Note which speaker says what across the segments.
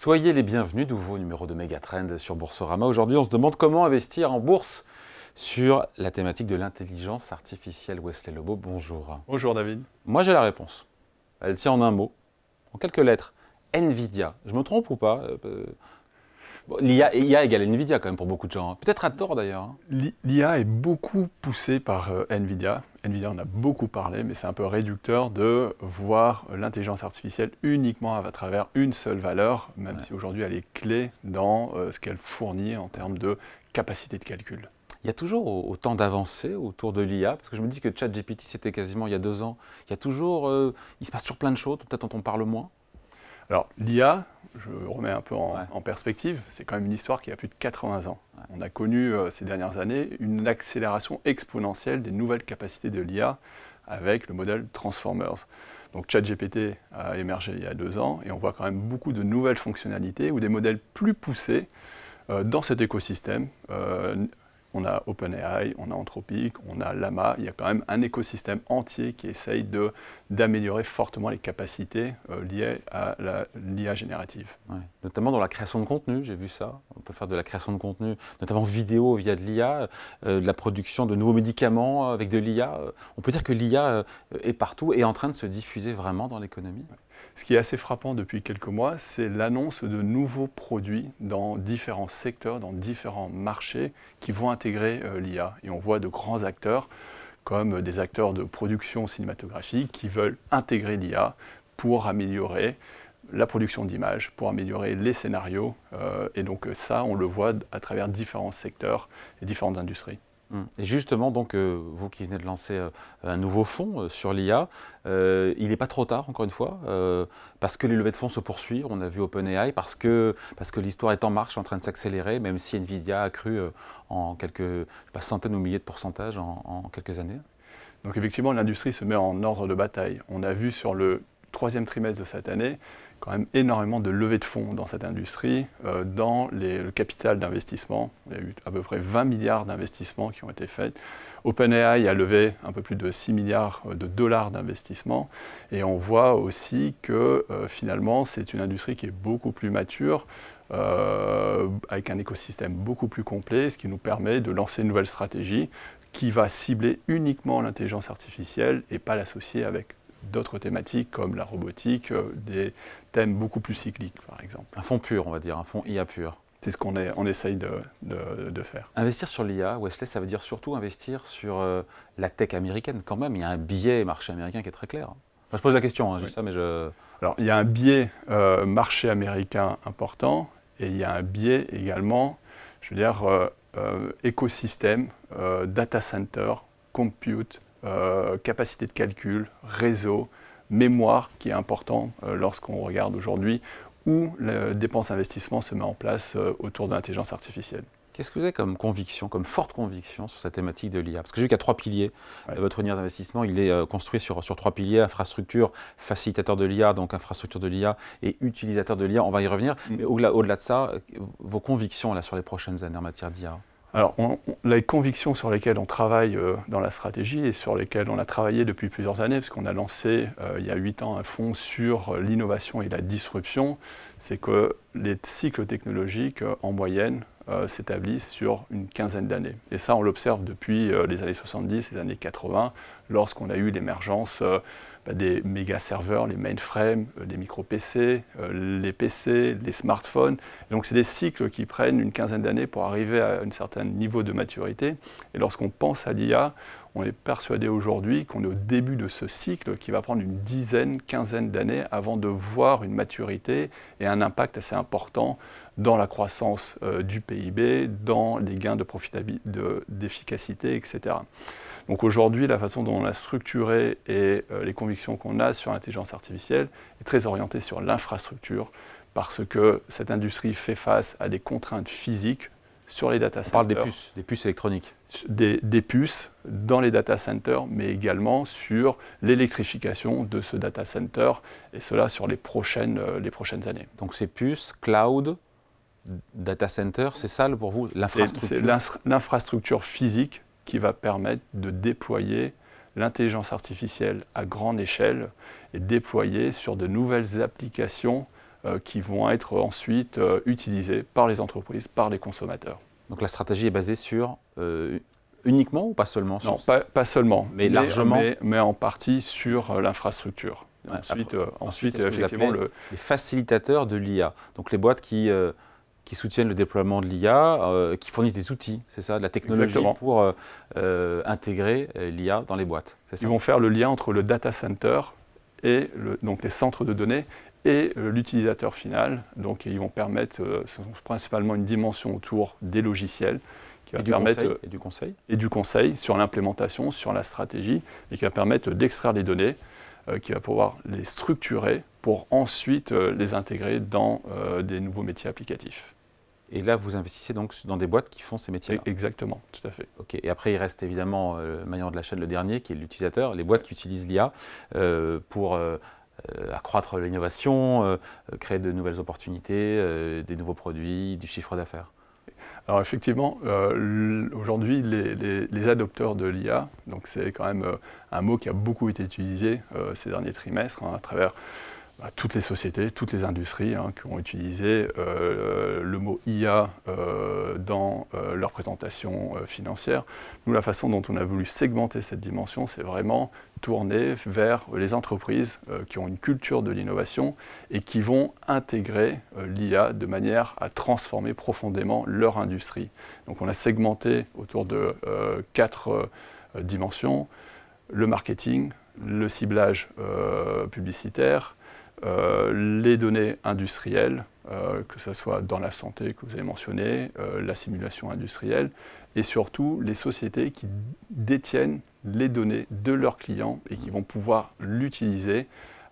Speaker 1: Soyez les bienvenus, nouveau numéro de Megatrend sur Boursorama. Aujourd'hui, on se demande comment investir en bourse sur la thématique de l'intelligence artificielle. Wesley Lebeau, bonjour.
Speaker 2: Bonjour David.
Speaker 1: Moi, j'ai la réponse. Elle tient en un mot, en quelques lettres. Nvidia. Je me trompe ou pas? Bon, l'IA égale Nvidia quand même pour beaucoup de gens. Peut-être à tort d'ailleurs.
Speaker 2: L'IA est beaucoup poussée par Nvidia. Nvidia en a beaucoup parlé, mais c'est un peu réducteur de voir l'intelligence artificielle uniquement à travers une seule valeur, même si aujourd'hui elle est clé dans ce qu'elle fournit en termes de capacité de calcul.
Speaker 1: Il y a toujours autant d'avancées autour de l'IA, parce que je me dis que ChatGPT, c'était quasiment il y a 2 ans. Il y a toujours, il se passe toujours plein de choses, peut-être dont on parle moins.
Speaker 2: Alors l'IA, je remets un peu en perspective, c'est quand même une histoire qui a plus de 80 ans. Ouais. On a connu ces dernières années une accélération exponentielle des nouvelles capacités de l'IA avec le modèle Transformers. Donc ChatGPT a émergé il y a 2 ans et on voit quand même beaucoup de nouvelles fonctionnalités ou des modèles plus poussés dans cet écosystème. On a OpenAI, on a Anthropic, on a Llama. Il y a quand même un écosystème entier qui essaye d'améliorer fortement les capacités liées à l'IA générative.
Speaker 1: Ouais. Notamment dans la création de contenu, j'ai vu ça. On peut faire de la création de contenu, notamment vidéo via de l'IA, de la production de nouveaux médicaments avec de l'IA. On peut dire que l'IA est partout et est en train de se diffuser vraiment dans l'économie.
Speaker 2: Ouais. Ce qui est assez frappant depuis quelques mois, c'est l'annonce de nouveaux produits dans différents secteurs, dans différents marchés qui vont intégrer l'IA. Et on voit de grands acteurs, comme des acteurs de production cinématographique, qui veulent intégrer l'IA pour améliorer la production d'images, pour améliorer les scénarios. Et donc ça, on le voit à travers différents secteurs et différentes industries.
Speaker 1: Et justement, donc, vous qui venez de lancer un nouveau fonds sur l'IA, il n'est pas trop tard, encore une fois, parce que les levées de fonds se poursuivent, on a vu OpenAI, parce que l'histoire est en marche, en train de s'accélérer, même si Nvidia a cru en quelques centaines ou milliers de pourcentages en quelques années.
Speaker 2: Donc effectivement, l'industrie se met en ordre de bataille. On a vu sur le 3e trimestre de cette année quand même énormément de levées de fonds dans cette industrie, dans le capital d'investissement. Il y a eu à peu près 20 milliards d'investissements qui ont été faits. OpenAI a levé un peu plus de 6 milliards de dollars d'investissement. Et on voit aussi que finalement, c'est une industrie qui est beaucoup plus mature, avec un écosystème beaucoup plus complet, ce qui nous permet de lancer une nouvelle stratégie qui va cibler uniquement l'intelligence artificielle et pas l'associer avec d'autres thématiques comme la robotique, des thèmes beaucoup plus cycliques par exemple.
Speaker 1: Un fonds pur, on va dire, un fonds IA pur.
Speaker 2: C'est ce qu'on essaye de faire.
Speaker 1: Investir sur l'IA, Wesley, ça veut dire surtout investir sur la tech américaine quand même. Il y a un biais marché américain qui est très clair. Enfin, je pose la question, je dis ça, mais je...
Speaker 2: Alors, il y a un biais marché américain important et il y a un biais également, je veux dire, écosystème, data center, compute, capacité de calcul, réseau, mémoire qui est important lorsqu'on regarde aujourd'hui où la dépense investissement se met en place autour de l'intelligence artificielle.
Speaker 1: Qu'est-ce que vous avez comme conviction, comme forte conviction sur cette thématique de l'IA? Parce que j'ai vu qu'il y a 3 piliers. Ouais. Votre univers d'investissement, il est construit sur 3 piliers, infrastructure, facilitateur de l'IA, donc infrastructure de l'IA et utilisateur de l'IA. On va y revenir. Mais au-delà de ça, vos convictions là, sur les prochaines années en matière d'IA?
Speaker 2: Alors, les convictions sur lesquelles on travaille dans la stratégie et sur lesquelles on a travaillé depuis plusieurs années, parce qu'on a lancé il y a 8 ans un fonds sur l'innovation et la disruption, c'est que les cycles technologiques en moyenne s'établissent sur une quinzaine d'années. Et ça, on l'observe depuis les années 70, les années 80, lorsqu'on a eu l'émergence des méga serveurs, les mainframes, les micro-PC, les PC, les smartphones. Donc c'est des cycles qui prennent une quinzaine d'années pour arriver à un certain niveau de maturité. Et lorsqu'on pense à l'IA, on est persuadé aujourd'hui qu'on est au début de ce cycle qui va prendre une dizaine, quinzaine d'années avant de voir une maturité et un impact assez important dans la croissance du PIB, dans les gains de profitabilité, d'efficacité, etc. Donc aujourd'hui, la façon dont on a structuré et les convictions qu'on a sur l'intelligence artificielle est très orientée sur l'infrastructure parce que cette industrie fait face à des contraintes physiques sur les data centers.
Speaker 1: On parle des puces électroniques.
Speaker 2: Des puces dans les data centers, mais également sur l'électrification de ce data center, et cela sur les prochaines années.
Speaker 1: Donc ces puces, cloud, data center, c'est ça pour vous, l'infrastructure?
Speaker 2: C'est l'infrastructure physique qui va permettre de déployer l'intelligence artificielle à grande échelle et déployer sur de nouvelles applications qui vont être ensuite utilisés par les entreprises, par les consommateurs.
Speaker 1: Donc la stratégie est basée sur uniquement ou pas seulement sur...
Speaker 2: Non, pas seulement,
Speaker 1: mais largement,
Speaker 2: mais en partie sur l'infrastructure.
Speaker 1: Ouais,
Speaker 2: ensuite effectivement,
Speaker 1: les facilitateurs de l'IA, donc les boîtes qui soutiennent le déploiement de l'IA, qui fournissent des outils, c'est ça, de la technologie
Speaker 2: exactement,
Speaker 1: pour intégrer l'IA dans les boîtes.
Speaker 2: Ils vont faire le lien entre le data center et donc les centres de données et l'utilisateur final. Donc ils vont permettre, principalement une dimension autour des logiciels, qui va permettre, et du conseil sur l'implémentation, sur la stratégie, et qui va permettre d'extraire les données, qui va pouvoir les structurer pour ensuite les intégrer dans des nouveaux métiers applicatifs.
Speaker 1: Et là, vous investissez donc dans des boîtes qui font ces métiers-là.
Speaker 2: Exactement, tout à fait.
Speaker 1: Ok. Et après, il reste évidemment le maillon de la chaîne, le dernier, qui est l'utilisateur, les boîtes qui utilisent l'IA pour accroître l'innovation, créer de nouvelles opportunités, des nouveaux produits, du chiffre d'affaires.
Speaker 2: Alors effectivement, aujourd'hui, les adopteurs de l'IA, donc c'est quand même un mot qui a beaucoup été utilisé ces derniers trimestres à travers toutes les sociétés, toutes les industries qui ont utilisé le mot IA dans leur présentation financière. Nous, la façon dont on a voulu segmenter cette dimension, c'est vraiment tourner vers les entreprises qui ont une culture de l'innovation et qui vont intégrer l'IA de manière à transformer profondément leur industrie. Donc on a segmenté autour de 4 dimensions: le marketing, le ciblage publicitaire, les données industrielles, que ce soit dans la santé que vous avez mentionné, la simulation industrielle, et surtout les sociétés qui détiennent les données de leurs clients et qui vont pouvoir l'utiliser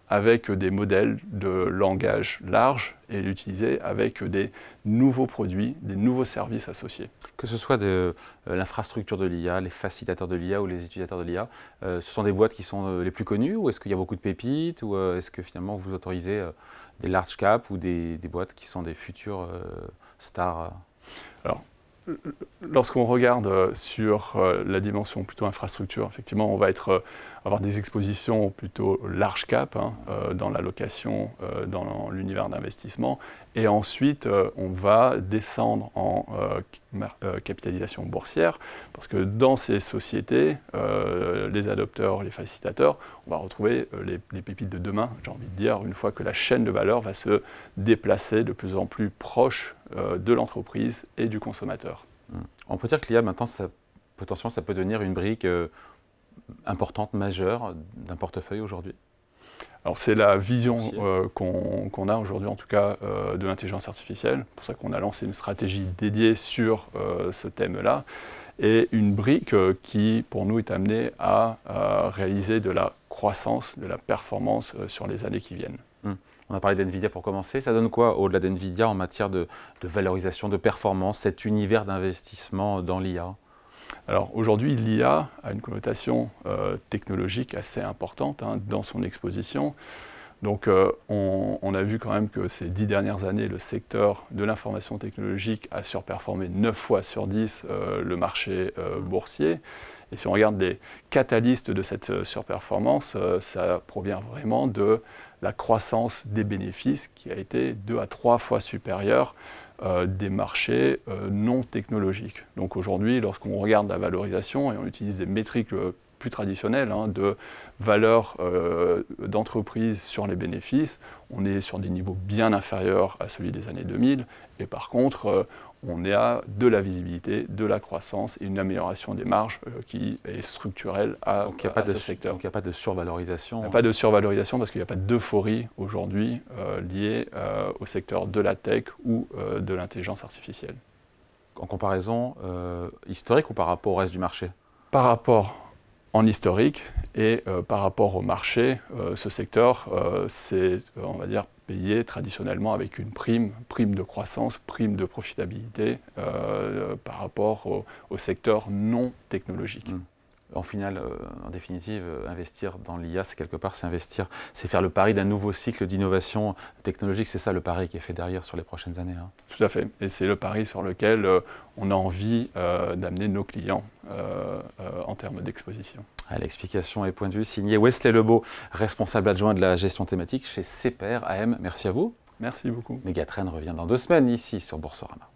Speaker 2: avec des modèles de langage large et l'utiliser avec des nouveaux produits, des nouveaux services associés.
Speaker 1: Que ce soit de l'infrastructure de l'IA, les facilitateurs de l'IA ou les utilisateurs de l'IA, ce sont des boîtes qui sont les plus connues, ou est-ce qu'il y a beaucoup de pépites, ou est-ce que finalement vous autorisez des large caps ou des boîtes qui sont des futures stars?
Speaker 2: Alors, lorsqu'on regarde sur la dimension plutôt infrastructure, effectivement, on va avoir des expositions plutôt large cap dans la location, dans l'univers d'investissement. Et ensuite, on va descendre en capitalisation boursière, parce que dans ces sociétés, les adopteurs, les facilitateurs, on va retrouver les pépites de demain, j'ai envie de dire, une fois que la chaîne de valeur va se déplacer de plus en plus proche de l'entreprise et du consommateur.
Speaker 1: On peut dire que l'IA, maintenant, potentiellement, ça peut devenir une brique importante, majeure d'un portefeuille aujourd'hui.
Speaker 2: Alors c'est la vision qu'on a aujourd'hui, en tout cas, de l'intelligence artificielle. C'est pour ça qu'on a lancé une stratégie dédiée sur ce thème-là. Et une brique qui, pour nous, est amenée à réaliser de la croissance, de la performance sur les années qui viennent.
Speaker 1: On a parlé d'NVIDIA pour commencer. Ça donne quoi au-delà d'NVIDIA en matière de valorisation, de performance, cet univers d'investissement dans l'IA?
Speaker 2: Alors aujourd'hui, l'IA a une connotation technologique assez importante dans son exposition. Donc on a vu quand même que ces 10 dernières années, le secteur de l'information technologique a surperformé 9 fois sur 10 le marché boursier. Et si on regarde les catalystes de cette surperformance, ça provient vraiment de la croissance des bénéfices qui a été 2 à 3 fois supérieure des marchés non technologiques. Donc aujourd'hui, lorsqu'on regarde la valorisation et on utilise des métriques plus traditionnelles de valeur d'entreprise sur les bénéfices, on est sur des niveaux bien inférieurs à celui des années 2000. Et par contre, on a de la visibilité, de la croissance et une amélioration des marges qui est structurelle à ce secteur.
Speaker 1: Donc il n'y a pas de survalorisation.
Speaker 2: Il n'y a pas de survalorisation parce qu'il n'y a pas d'euphorie aujourd'hui liée au secteur de la tech ou de l'intelligence artificielle.
Speaker 1: En comparaison historique ou par rapport au reste du marché?
Speaker 2: Par rapport en historique et par rapport au marché, ce secteur, c'est, on va dire, payé traditionnellement avec une prime de croissance, prime de profitabilité par rapport au secteur non technologique.
Speaker 1: En final, en définitive, investir dans l'IA, c'est quelque part, c'est faire le pari d'un nouveau cycle d'innovation technologique. C'est ça le pari qui est fait derrière sur les prochaines années.
Speaker 2: Tout à fait. Et c'est le pari sur lequel on a envie d'amener nos clients en termes d'exposition.
Speaker 1: L'explication et point de vue signé Wesley Lebeau, responsable adjoint de la gestion thématique chez CPR AM. Merci à vous.
Speaker 2: Merci beaucoup.
Speaker 1: Megatrend revient dans 2 semaines ici sur Boursorama.